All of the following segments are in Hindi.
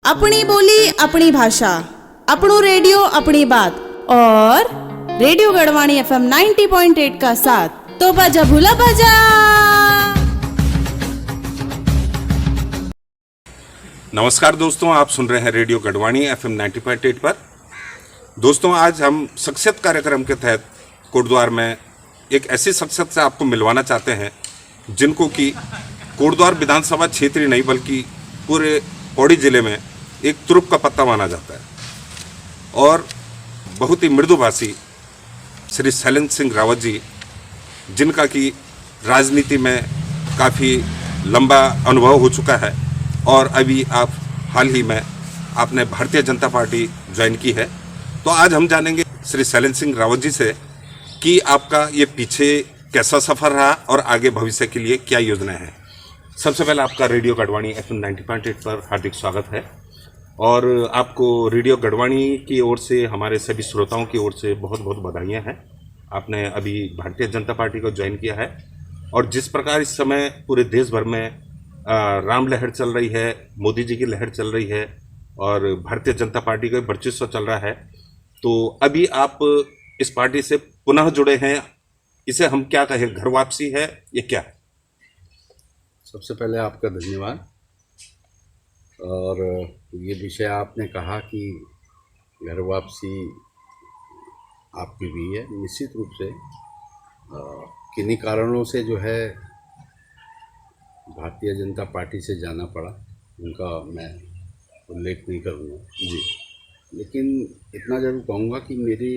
अपनी बोली अपनी भाषा, अपनों रेडियो अपनी बात। और रेडियो गढ़वाणी FM 90.8 का साथ तो बाजा भूला बाजा। नमस्कार दोस्तों, आप सुन रहे हैं रेडियो गढ़वाणी FM 90.8 पर। दोस्तों, आज हम शख्सियत कार्यक्रम के तहत कोटद्वार में एक ऐसी शख्सियत से आपको मिलवाना चाहते हैं जिनको कि कोटद्वार विधानसभा क्षेत्र ही नहीं बल्कि पूरे पौड़ी जिले में एक तुरुप का पत्ता माना जाता है और बहुत ही मृदुभाषी श्री शैलेंद्र सिंह रावत जी, जिनका कि राजनीति में काफ़ी लंबा अनुभव हो चुका है और अभी आप हाल ही में आपने भारतीय जनता पार्टी ज्वाइन की है। तो आज हम जानेंगे श्री शैलेंद्र सिंह रावत जी से कि आपका ये पीछे कैसा सफ़र रहा और आगे भविष्य के लिए क्या योजनाएं हैं। सबसे पहले आपका रेडियो गढ़वाणी FM 90.8 पर हार्दिक स्वागत है और आपको रेडियो गढ़वाणी की ओर से, हमारे सभी श्रोताओं की ओर से बहुत बहुत बधाइयाँ हैं। आपने अभी भारतीय जनता पार्टी को ज्वाइन किया है और जिस प्रकार इस समय पूरे देश भर में राम लहर चल रही है, मोदी जी की लहर चल रही है और भारतीय जनता पार्टी का वर्चस्व चल रहा है, तो अभी आप इस पार्टी से पुनः जुड़े हैं। इसे हम क्या कहें, घर वापसी है ये क्या है? सबसे पहले आपका धन्यवाद। और ये विषय आपने कहा कि घर वापसी आपकी भी है। निश्चित रूप से किन्हीं कारणों से जो है भारतीय जनता पार्टी से जाना पड़ा, उनका मैं उल्लेख नहीं करूँगा जी, लेकिन इतना ज़रूर कहूँगा कि मेरी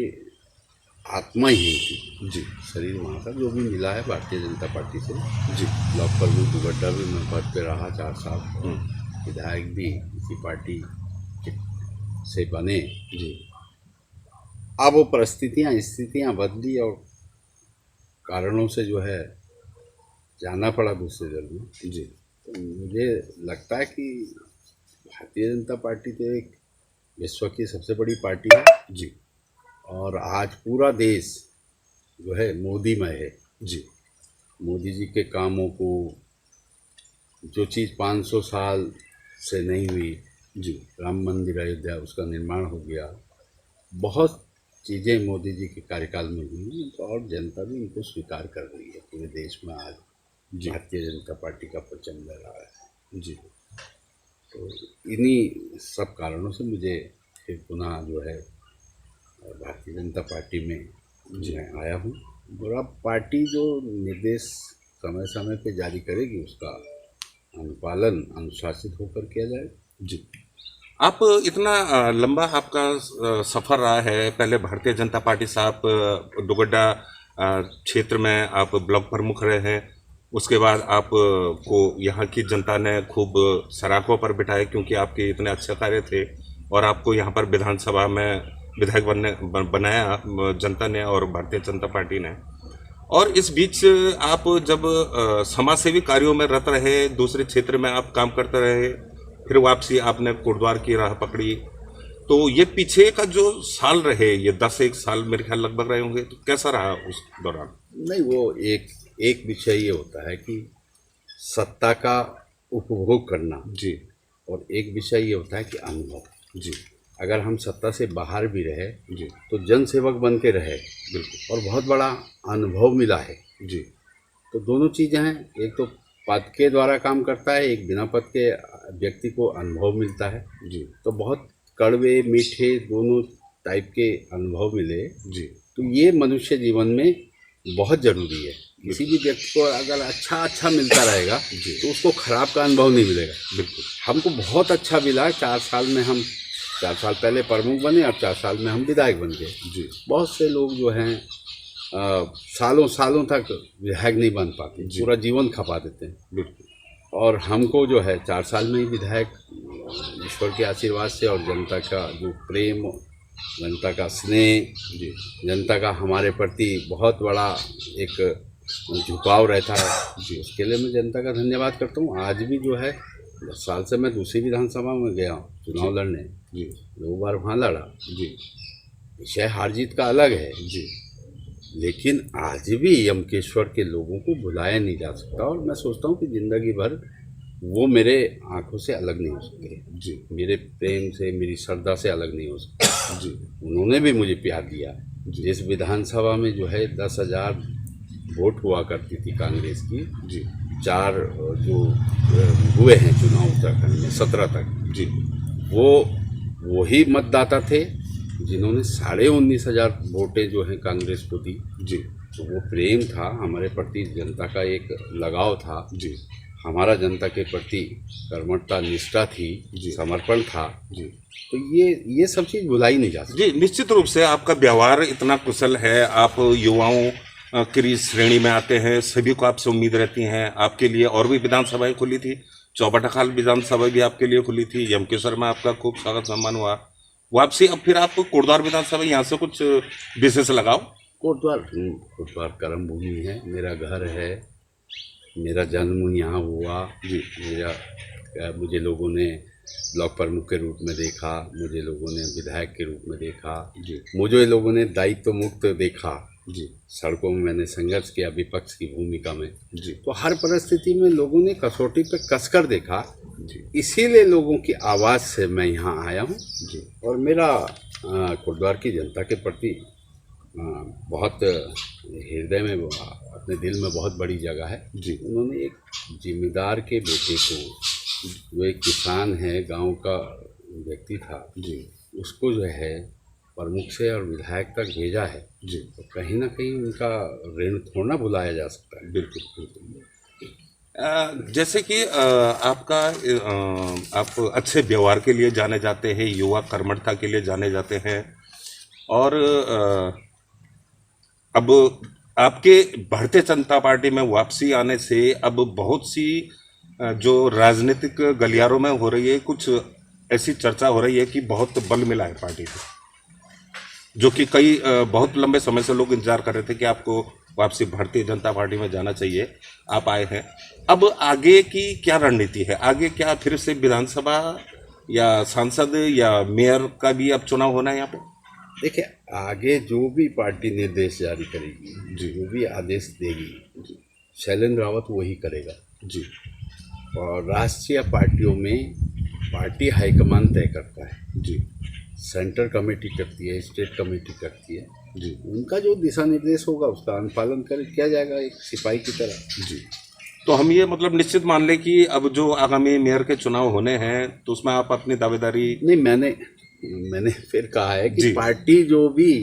आत्मा ही थी जी, शरीर वहाँ का जो भी मिला है भारतीय जनता पार्टी से जी। ब्लॉक प्रमुख दुगड्डा भी मैं पद पे रहा 4 साल, विधायक भी इसी पार्टी से बने जी। अब वो परिस्थितियाँ स्थितियाँ बदली और कारणों से जो है जाना पड़ा दूसरे दल में जी। तो मुझे लगता है कि भारतीय जनता पार्टी तो एक विश्व की सबसे बड़ी पार्टी है जी, और आज पूरा देश जो है मोदीमय है जी। मोदी जी के कामों को, जो चीज़ 500 साल से नहीं हुई जी, राम मंदिर अयोध्या उसका निर्माण हो गया, बहुत चीज़ें मोदी जी के कार्यकाल में हुई और जनता भी इनको स्वीकार कर रही है। पूरे देश में आज भारतीय जनता पार्टी का परचम लहरा है जी। तो इन्हीं सब कारणों से मुझे फिर पुनः जो है भारतीय जनता पार्टी में मैं आया हूँ। और अब पार्टी जो निर्देश समय समय पे जारी करेगी उसका अनुपालन अनुशासित होकर किया जाए जी। आप इतना लंबा आपका सफ़र रहा है। पहले भारतीय जनता पार्टी से आप दुगड्डा क्षेत्र में आप ब्लॉक प्रमुख रहे हैं, उसके बाद आप को यहाँ की जनता ने खूब सराखों पर बिठाया क्योंकि आपके इतने अच्छे कार्य थे और आपको यहाँ पर विधानसभा में विधायक बनाया जनता ने और भारतीय जनता पार्टी ने। और इस बीच आप जब समाजसेवी कार्यों में रत रहे, दूसरे क्षेत्र में आप काम करते रहे, फिर वापसी आपने कोटद्वार की राह पकड़ी, तो ये पीछे का जो साल रहे, ये 10-1 साल मेरे ख्याल लगभग रहे होंगे, तो कैसा रहा उस दौरान? नहीं, वो एक विषय ये होता है कि सत्ता का उपभोग करना जी, और एक विषय ये होता है कि अनुभव जी। अगर हम सत्ता से बाहर भी रहे जी तो जनसेवक बन के रहे बिल्कुल, और बहुत बड़ा अनुभव मिला है जी। तो दोनों चीज़ें हैं, एक तो पद के द्वारा काम करता है, एक बिना पद के व्यक्ति को अनुभव मिलता है जी। तो बहुत कड़वे मीठे दोनों टाइप के अनुभव मिले जी। तो ये मनुष्य जीवन में बहुत ज़रूरी है। किसी भी व्यक्ति को अगर अच्छा मिलता रहेगा तो उसको खराब का अनुभव नहीं मिलेगा बिल्कुल। हमको बहुत अच्छा मिला। 4 साल में हम 4 साल पहले प्रमुख बने और 4 साल में हम विधायक बन गए जी। बहुत से लोग जो हैं सालों तक विधायक नहीं बन पाते, पूरा जीवन खपा देते हैं बिल्कुल। और हमको जो है 4 साल में ही विधायक, ईश्वर के आशीर्वाद से और जनता का जो प्रेम, जनता का स्नेह जी, जनता का हमारे प्रति बहुत बड़ा एक झुकाव रहता है जी, उसके लिए मैं जनता का धन्यवाद करता हूँ। आज भी जो है 10 साल से मैं दूसरी विधानसभा में गया हूँ चुनाव लड़ने जी, 2 बार वहाँ लड़ा जी। विषय हार जीत का अलग है जी, लेकिन आज भी यमकेश्वर के लोगों को भुलाया नहीं जा सकता। और मैं सोचता हूँ कि ज़िंदगी भर वो मेरे आंखों से अलग नहीं हो सकते जी मेरे प्रेम से, मेरी श्रद्धा से अलग नहीं हो सकते जी उन्होंने भी मुझे प्यार दिया। जिस विधानसभा में जो है 10,000 वोट हुआ करती थी कांग्रेस की, जी 4 जो हुए हैं चुनाव उत्तराखंड में 17 तक, जी वो वही मतदाता थे जिन्होंने 19,500 वोटें जो हैं कांग्रेस को दी। जी तो वो प्रेम था हमारे प्रति, जनता का एक लगाव था, जी हमारा जनता के प्रति कर्मठता, निष्ठा थी, जी। समर्पण था। जी तो ये सब चीज़ भुलाई नहीं जा सकती। जी, निश्चित रूप से आपका व्यवहार इतना कुशल है, आप युवाओं की श्रेणी में आते हैं, सभी को आपसे उम्मीद रहती हैं। आपके लिए और भी विधानसभाएं खुली थी, चौबटाखाल विधानसभा भी आपके लिए खुली थी, यमकेश्वर में आपका खूब स्वागत सम्मान हुआ। वापसी अब फिर आप कोटद्वार विधानसभा, यहाँ से कुछ विशेष लगाओ। कोटद्वार कर्म भूमि है, मेरा घर है, मेरा जन्म यहाँ हुआ। जी मुझे लोगों ने ब्लॉक प्रमुख के रूप में देखा, मुझे लोगों ने विधायक के रूप में देखा, जी मुझे लोगों ने दायित्व मुक्त देखा। जी सड़कों में मैंने संघर्ष किया विपक्ष की भूमिका में। जी तो हर परिस्थिति में लोगों ने कसौटी पे कसकर देखा, जी इसीलिए लोगों की आवाज़ से मैं यहाँ आया हूँ। जी और मेरा कोटद्वार की जनता के प्रति बहुत हृदय में, अपने दिल में बहुत बड़ी जगह है। जी उन्होंने एक जिम्मेदार के बेटे को, जो एक किसान है, गांव का व्यक्ति था, जी उसको जो है प्रमुख से और विधायक तक भेजा है। जी तो कहीं ना कहीं उनका ऋण थोड़ा ना भुलाया जा सकता है। बिल्कुल बिल्कुल। जैसे कि आप अच्छे व्यवहार के लिए जाने जाते हैं, युवा कर्मठता के लिए जाने जाते हैं, और अब आपके भारतीय जनता पार्टी में वापसी आने से अब बहुत सी जो राजनीतिक गलियारों में हो रही है, कुछ ऐसी चर्चा हो रही है कि बहुत बल मिला है पार्टी को, जो कि कई बहुत लंबे समय से लोग इंतजार कर रहे थे कि आपको वापसी भारतीय जनता पार्टी में जाना चाहिए। आप आए हैं, अब आगे की क्या रणनीति है? आगे क्या फिर से विधानसभा या सांसद या मेयर का भी अब चुनाव होना है यहाँ पे? देखिए, आगे जो भी पार्टी निर्देश जारी करेगी, जी। जो भी आदेश देगी, शैलेंद्र रावत वही करेगा। जी और राष्ट्रीय पार्टियों में पार्टी हाईकमान तय करता है। जी सेंटर कमेटी करती है, स्टेट कमेटी करती है। जी उनका जो दिशा निर्देश होगा उसका अनुपालन कर किया जाएगा, एक सिपाही की तरह। जी। तो हम ये मतलब निश्चित मान लें कि अब जो आगामी मेयर के चुनाव होने हैं तो उसमें आप अपनी दावेदारी। नहीं, मैंने फिर कहा है कि जी। पार्टी जो भी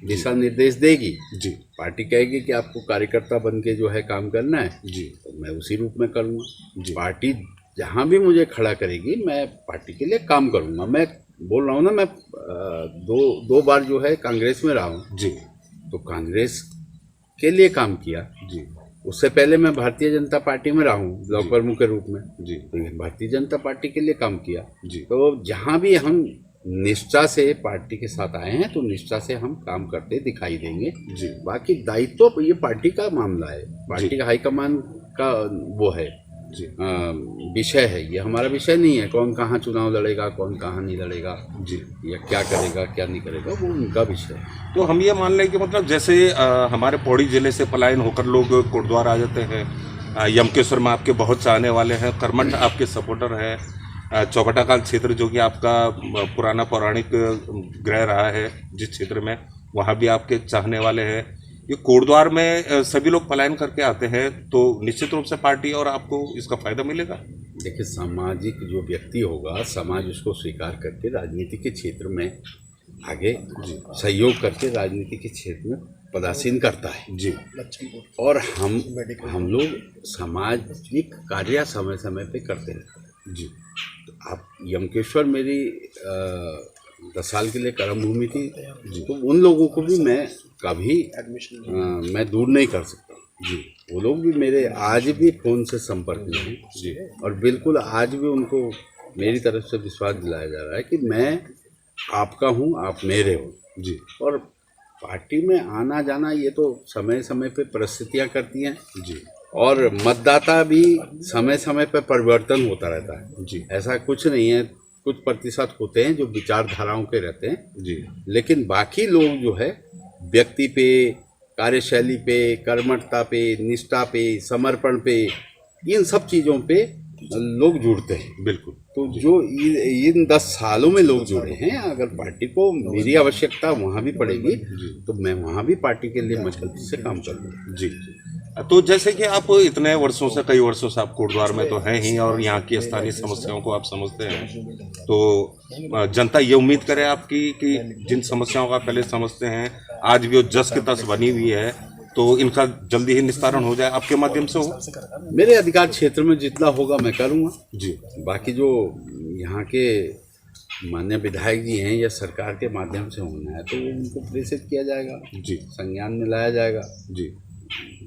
दिशा निर्देश देगी, जी पार्टी कहेगी कि आपको कार्यकर्ता बन के जो है काम करना है, जी तो मैं उसी रूप में करूँगा। जी। पार्टी जहाँ भी मुझे खड़ा करेगी, मैं पार्टी के लिए काम करूँगा। मैं बोल रहा हूँ ना, मैं दो बार जो है कांग्रेस में रहा हूँ, जी तो कांग्रेस के लिए काम किया। जी उससे पहले मैं भारतीय जनता पार्टी में रहा हूँ ब्लॉक प्रमुख के रूप में, जी तो भारतीय जनता पार्टी के लिए काम किया। जी तो जहाँ भी हम निष्ठा से पार्टी के साथ आए हैं, तो निष्ठा से हम काम करते दिखाई देंगे। जी बाकी दायित्व तो ये पार्टी का मामला है, पार्टी का हाईकमान का वो है, जी विषय है। ये हमारा विषय नहीं है कौन कहाँ चुनाव लड़ेगा, कौन कहाँ नहीं लड़ेगा, जी। या क्या करेगा क्या नहीं करेगा, वो उनका विषय है। तो हम ये मान लें कि मतलब जैसे हमारे पौड़ी जिले से पलायन होकर लोग कोटद्वार आ जाते हैं, यमकेश्वर में आपके बहुत चाहने वाले हैं, कर्मठ आपके सपोर्टर हैं, चौबटाखाल क्षेत्र जो कि आपका पुराना पौराणिक गृह रहा है जिस क्षेत्र में, वहाँ भी आपके चाहने वाले हैं। ये कोटद्वार में सभी लोग पलायन करके आते हैं, तो निश्चित रूप से पार्टी और आपको इसका फायदा मिलेगा। देखिए, सामाजिक जो व्यक्ति होगा, समाज उसको स्वीकार करके राजनीति के क्षेत्र में आगे सहयोग करके राजनीति के क्षेत्र में पदासीन करता है। जी। और हम लोग सामाजिक कार्य समय समय पे करते रहते हैं। जी। तो आप यमकेश्वर मेरी 10 साल के लिए कर्म भूमि थी, तो उन लोगों को भी मैं कभी मैं दूर नहीं कर सकता। जी। वो लोग भी मेरे आज भी फ़ोन से संपर्क में हैं। जी। और बिल्कुल आज भी उनको मेरी तरफ से विश्वास दिलाया जा रहा है कि मैं आपका हूँ, आप मेरे हो। जी। और पार्टी में आना जाना ये तो समय समय पे परिस्थितियाँ करती हैं। जी। और मतदाता भी समय समय पर परिवर्तन होता रहता है। जी। ऐसा कुछ नहीं है, कुछ प्रतिशत होते हैं जो विचारधाराओं के रहते हैं। जी। लेकिन बाकी लोग जो है व्यक्ति पे, कार्यशैली पे, कर्मठता पे, निष्ठा पे, समर्पण पे, इन सब चीज़ों पे लोग जुड़ते हैं। बिल्कुल। तो जो इन 10 सालों में लोग जुड़े हैं, अगर पार्टी को मेरी आवश्यकता वहाँ भी पड़ेगी तो मैं वहाँ भी पार्टी के लिए मजबूती से काम करूँगा। जी। तो जैसे कि आप इतने वर्षों से, कई वर्षों से आप कोटद्वार में तो हैं ही और यहाँ की स्थानीय समस्याओं को आप समझते हैं, तो जनता ये उम्मीद करे आपकी कि जिन समस्याओं का पहले समझते हैं, आज भी वो जस की तस बनी हुई है, तो इनका जल्दी ही निस्तारण हो जाए, आपके माध्यम से हो। मेरे अधिकार क्षेत्र में जितना होगा मैं करूँगा जी। बाकी जो यहाँ के माननीय विधायक जी हैं या सरकार के माध्यम से होना है तो उनको प्रेषित किया जाएगा, जी। संज्ञान में लाया जाएगा। जी।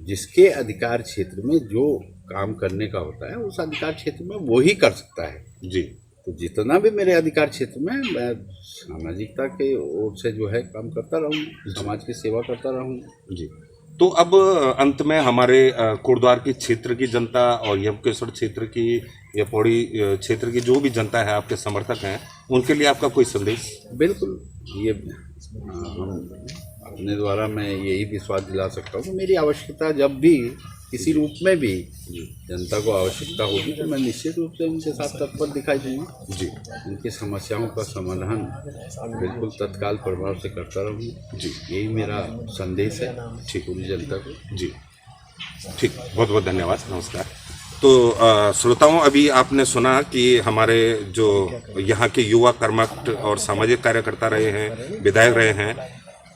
जिसके अधिकार क्षेत्र में जो काम करने का होता है उस अधिकार क्षेत्र में वो ही कर सकता है। जी। तो जितना भी मेरे अधिकार क्षेत्र में मैं सामाजिकता के ओर से जो है काम करता रहूँगा, समाज की सेवा करता रहूँगा। जी। तो अब अंत में हमारे कोटद्वार की क्षेत्र की जनता और यमकेश्वर क्षेत्र की या पौड़ी क्षेत्र की जो भी जनता है, आपके समर्थक हैं, उनके लिए आपका कोई संदेश? बिल्कुल, ये हम अपने द्वारा मैं यही विश्वास दिला सकता हूँ कि मेरी आवश्यकता जब भी किसी रूप में भी जनता को आवश्यकता होगी तो मैं निश्चित रूप से उनके साथ तत्पर दिखाई दूंगा। जी। उनकी समस्याओं का समाधान बिल्कुल तत्काल प्रभाव से करता रहूँगा। जी। यही मेरा संदेश है ठीक पूरी जनता को। जी। ठीक, बहुत बहुत धन्यवाद, नमस्कार। तो श्रोताओं, अभी आपने सुना कि हमारे जो यहाँ के युवा कर्मठ और सामाजिक कार्यकर्ता रहे हैं, विधायक रहे हैं,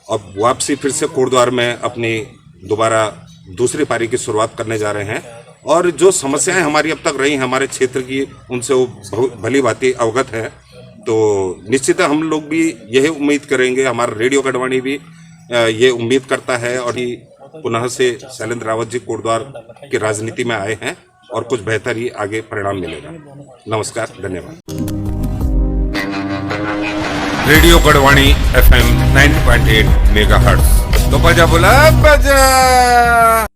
अब वापसी फिर से कोटद्वार में अपनी दोबारा दूसरी पारी की शुरुआत करने जा रहे हैं, और जो समस्याएं हमारी अब तक रही हमारे क्षेत्र की, उनसे वो भली भांति अवगत है। तो निश्चित हम लोग भी यही उम्मीद करेंगे, हमारा रेडियो गढ़वाणी भी ये उम्मीद करता है, और पुनः से शैलेंद्र रावत जी कोटद्वार की राजनीति में आए हैं और कुछ बेहतर ही आगे परिणाम मिलेगा। नमस्कार, धन्यवाद। Radio Garhwani FM 90.8 megahertz. तो बजा बोला बजा।